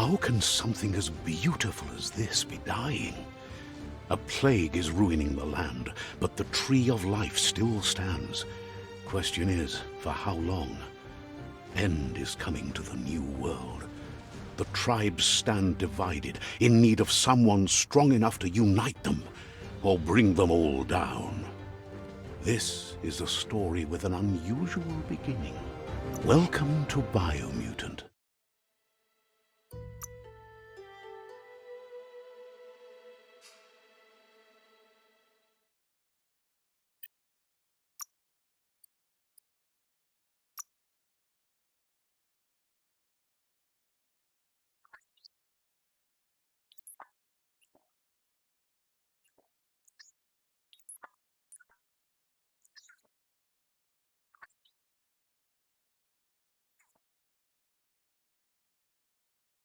How can something as beautiful as this be dying? A plague is ruining the land, but the tree of life still stands. Question is, for how long? End is coming to the new world. The tribes stand divided, in need of someone strong enough to unite them, or bring them all down. This is a story with an unusual beginning. Welcome to Biomutant.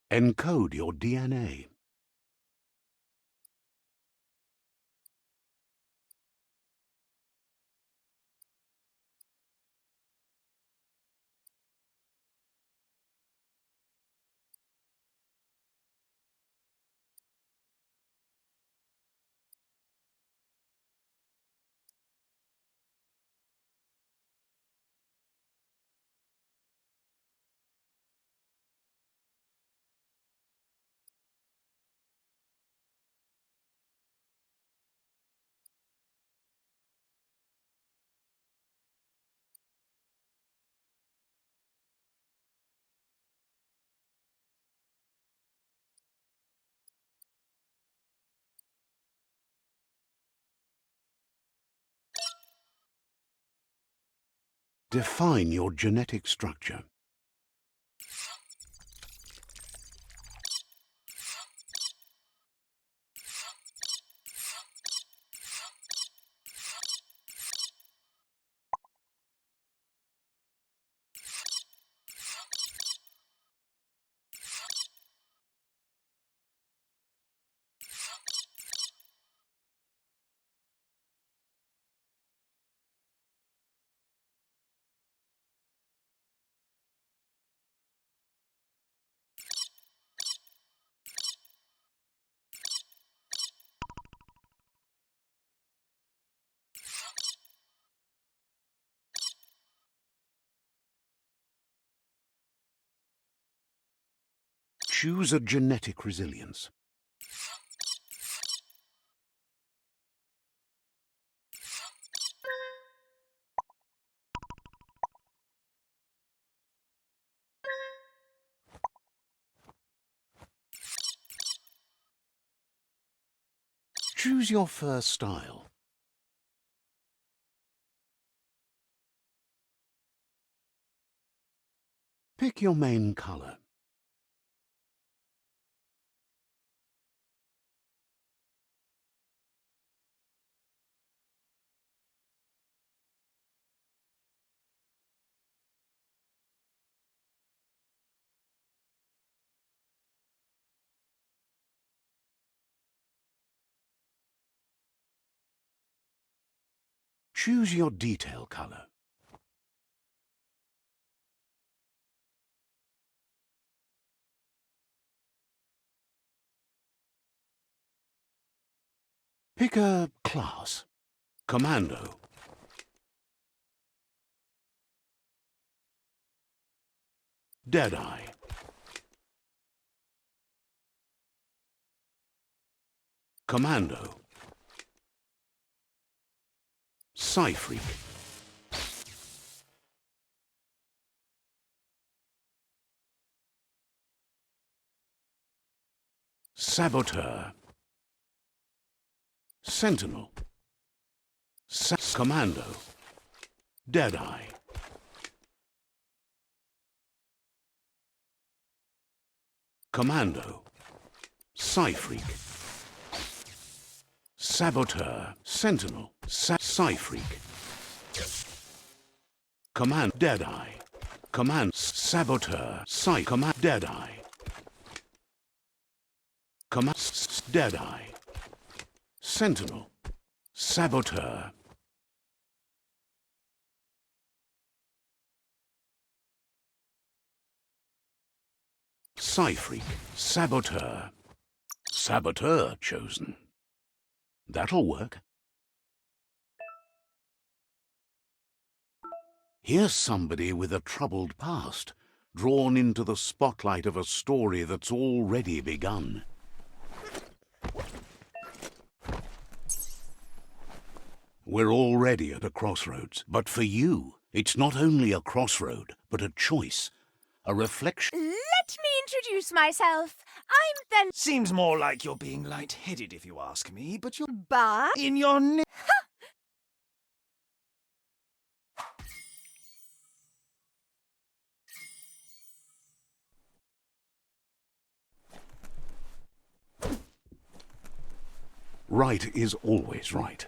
Encode your DNA. Define your genetic structure. Choose a genetic resilience. Choose your fur style. Pick your main color. Choose your detail color. Pick a class. Commando. Deadeye. Commando. Psy-Freak. Saboteur. Sentinel. Commando. Deadeye. Commando. Psy-Freak. Saboteur. Sentinel. Psy-Freak. Command. Deadeye. Command. Saboteur. Command. Deadeye. Command. Deadeye. Sentinel. Saboteur. Psy-freak, saboteur. Saboteur chosen. That'll work. Here's somebody with a troubled past, drawn into the spotlight of a story that's already begun. We're already at a crossroads, but for you, it's not only a crossroad, but a choice, a reflection. Let me introduce myself. I'm the... Seems more like you're being light-headed if you ask me, but you're... Bar? In your name. Right is always right.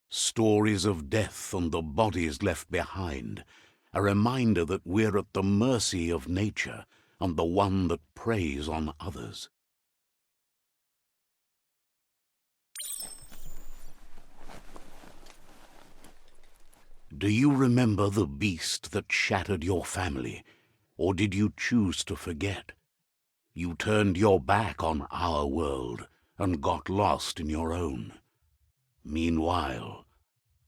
Stories of death and the bodies left behind, a reminder that we're at the mercy of nature and the one that preys on others. Do you remember the beast that shattered your family, or did you choose to forget? You turned your back on our world and got lost in your own. Meanwhile,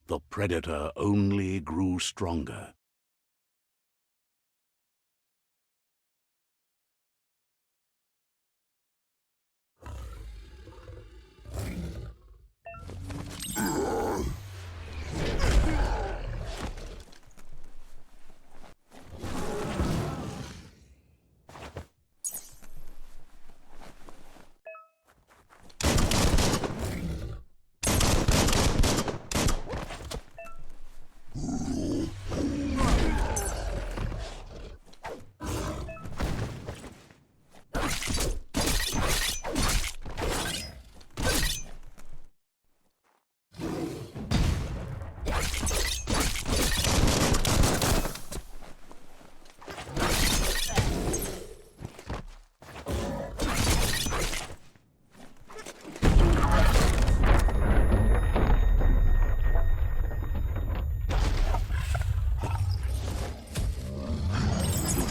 the predator only grew stronger.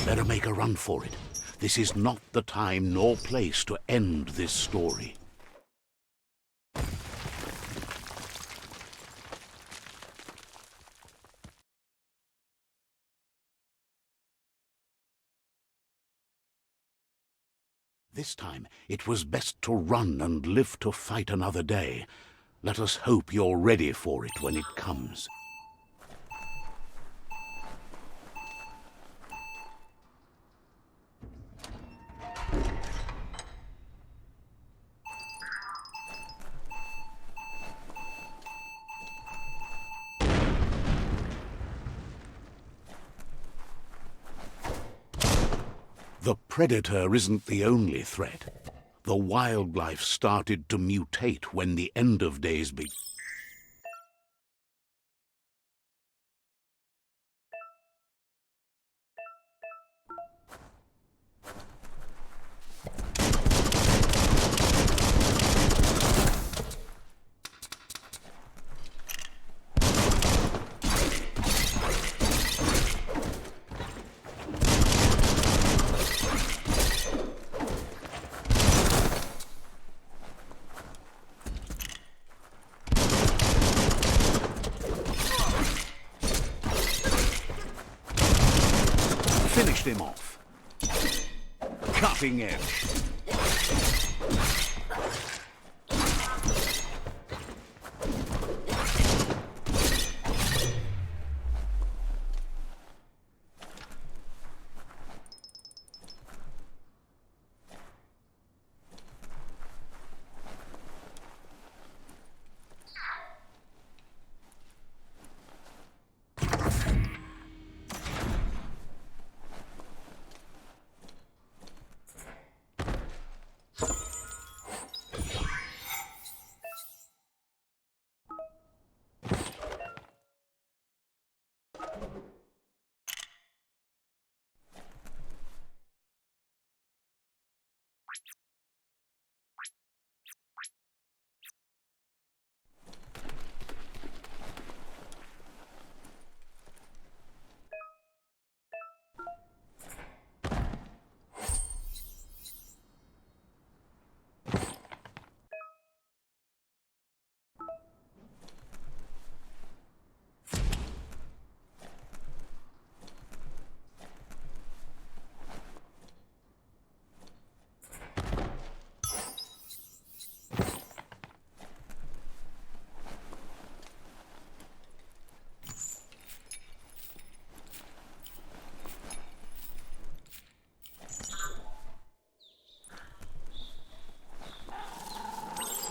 Better make a run for it. This is not the time nor place to end this story. This time, it was best to run and live to fight another day. Let us hope you're ready for it when it comes. The predator isn't the only threat. The wildlife started to mutate when the end of days began. Finished him off. Cutting edge.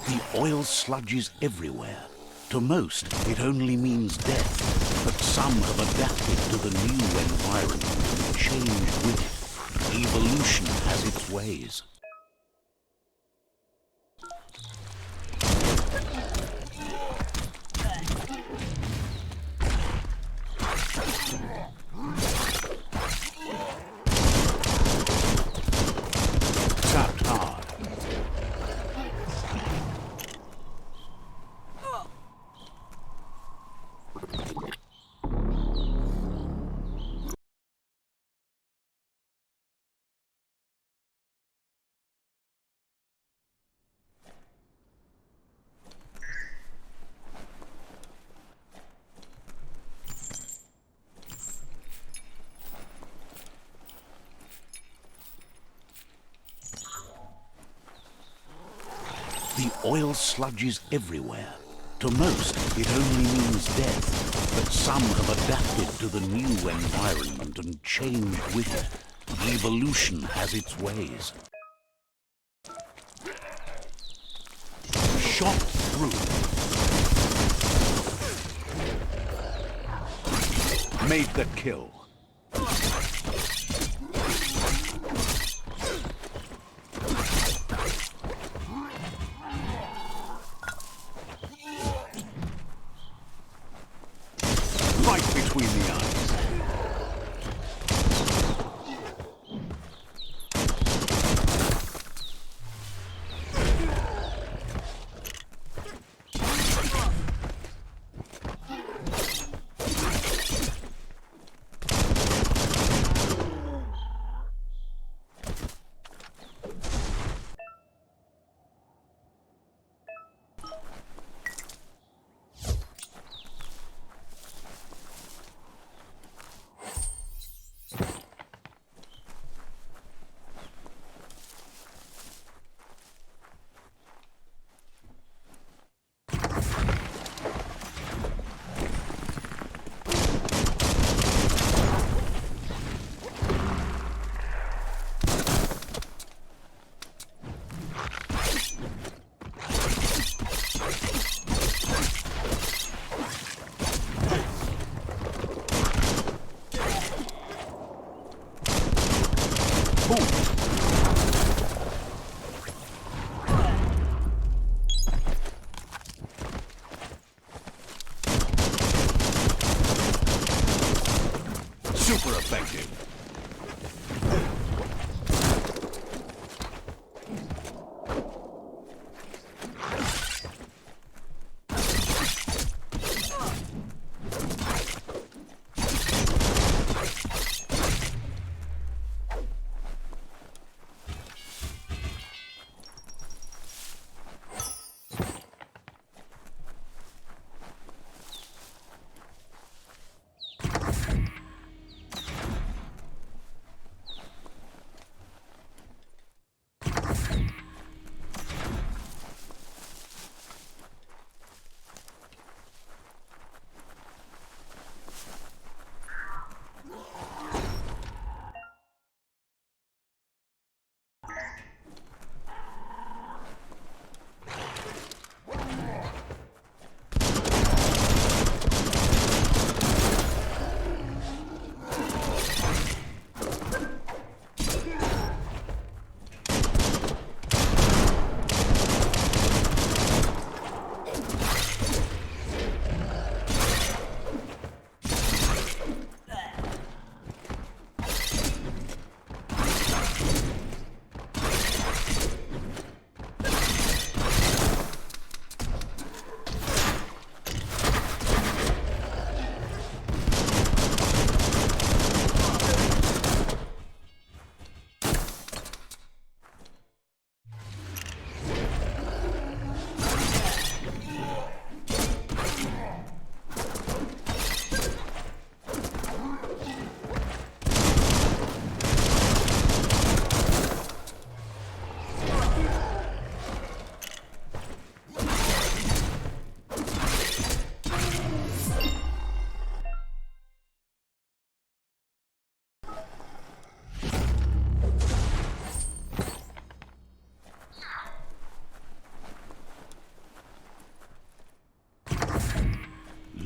The oil sludges everywhere. To most, it only means death, but some have adapted to the new environment and changed with it. Evolution has its ways. Tapped hard. The oil sludges everywhere. To most, it only means death, but some have adapted to the new environment and changed with it. Evolution has its ways. Shot through. Made the kill. Right between the eyes.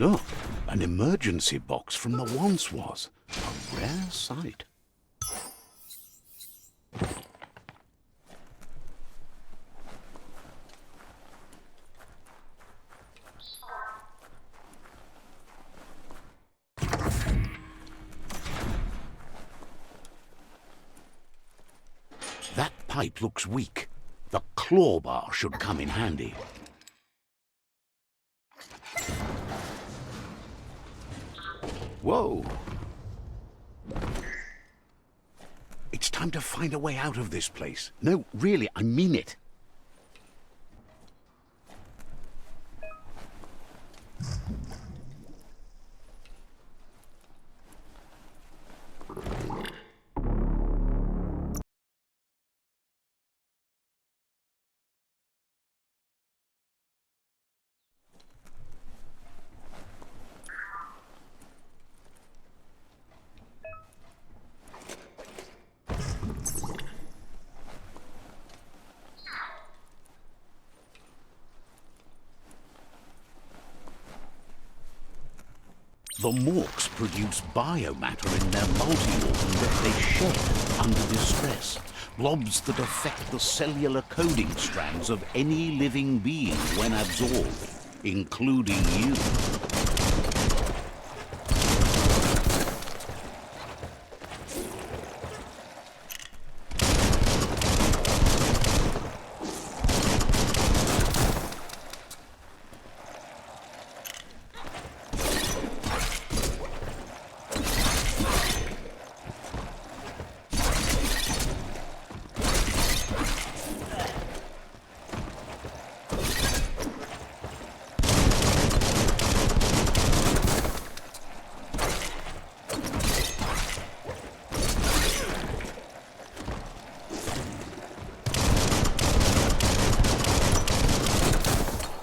Look, an emergency box from the once was. A rare sight. That pipe looks weak. The claw bar should come in handy. Whoa! It's time to find a way out of this place. No, really, I mean it. The morks produce biomatter in their multi-organ that they shed under distress. Blobs that affect the cellular coding strands of any living being when absorbed, including you.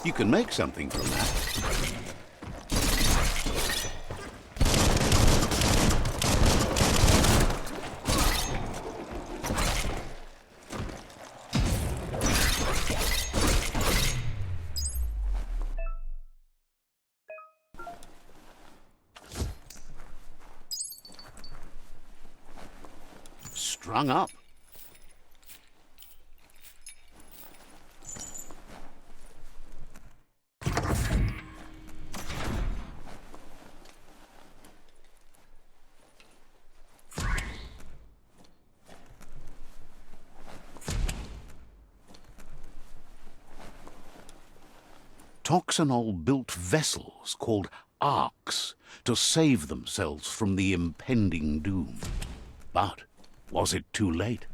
You can make something from that. Strung up. Toxanol built vessels called arks to save themselves from the impending doom. But was it too late?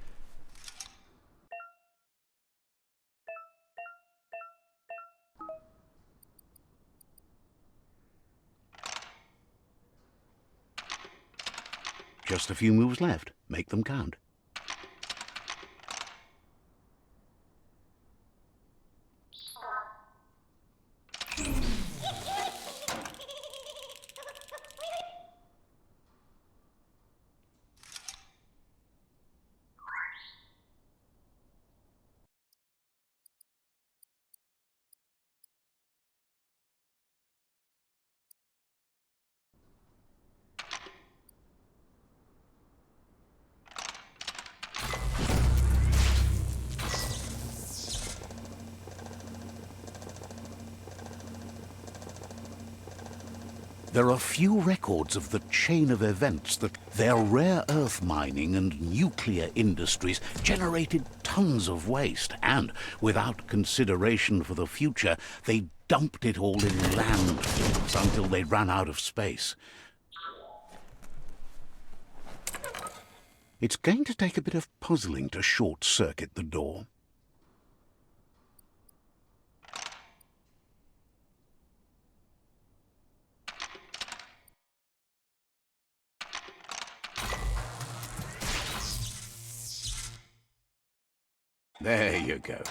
Just a few moves left. Make them count. There are few records of the chain of events that their rare earth mining and nuclear industries generated tons of waste, and, without consideration for the future, they dumped it all in landfills until they ran out of space. It's going to take a bit of puzzling to short-circuit the door. There you go.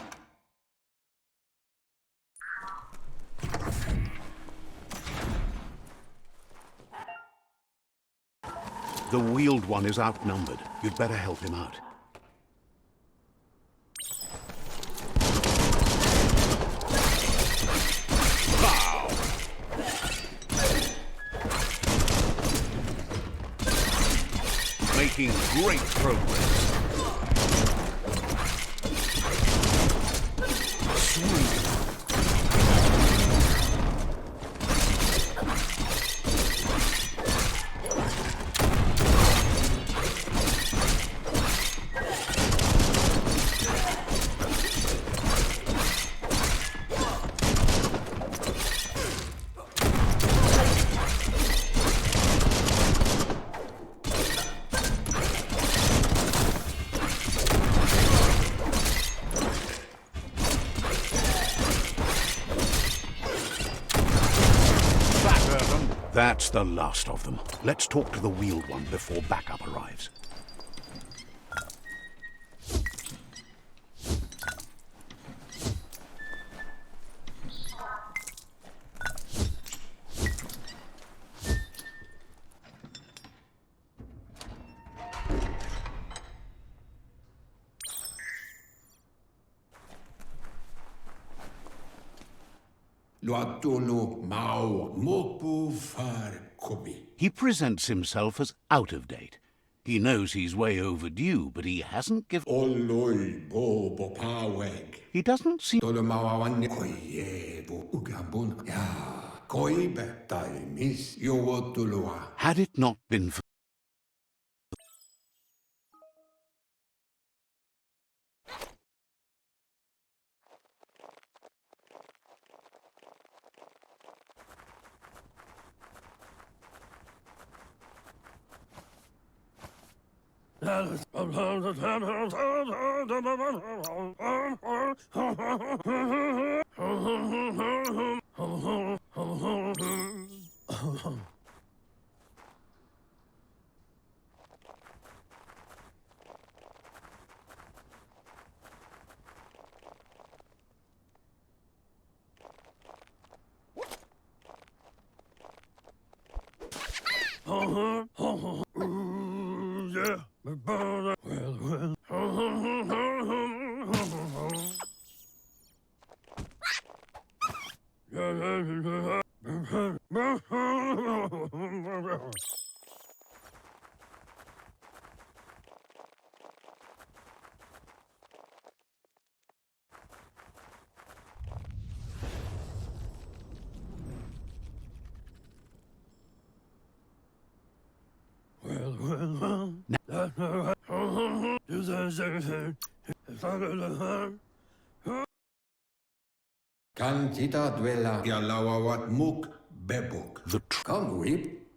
The wheeled one is outnumbered. You'd better help him out. Bow! making great progress. Sweet. That's the last of them. Let's talk to the wheeled one before backup arrives. He presents himself as out of date. He knows he's way overdue, but he hasn't given... He doesn't seem... Had it not been for...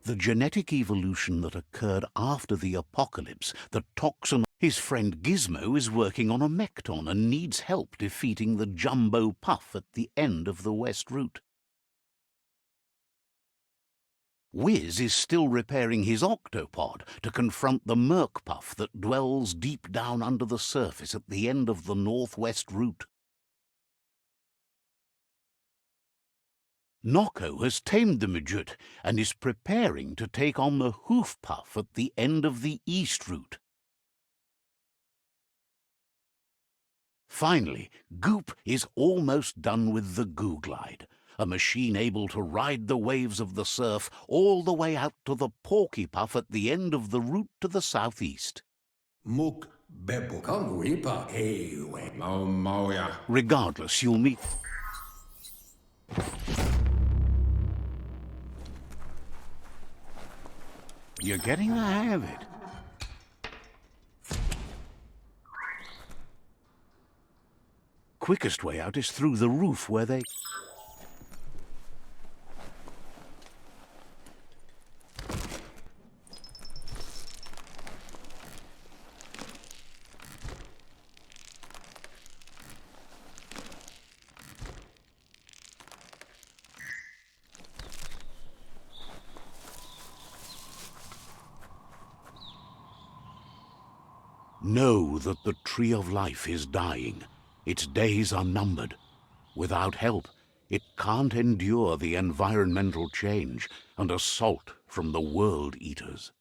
The genetic evolution that occurred after the apocalypse, the toxin... His friend Gizmo is working on a Mekton and needs help defeating the Jumbo Puff at the end of the West Route. Wiz is still repairing his octopod to confront the Merc Puff that dwells deep down under the surface at the end of the Northwest Route. Nocco has tamed the Midget and is preparing to take on the Hoof Puff at the end of the East Route. Finally, Goop is almost done with the Goo Glide, a machine able to ride the waves of the surf all the way out to the Porky Puff at the end of the route to the southeast. Regardless, you'll meet... You're getting the hang of it. Quickest way out is through the roof where they... Know that the Tree of Life is dying. Its days are numbered. Without help, it can't endure the environmental change and assault from the World Eaters.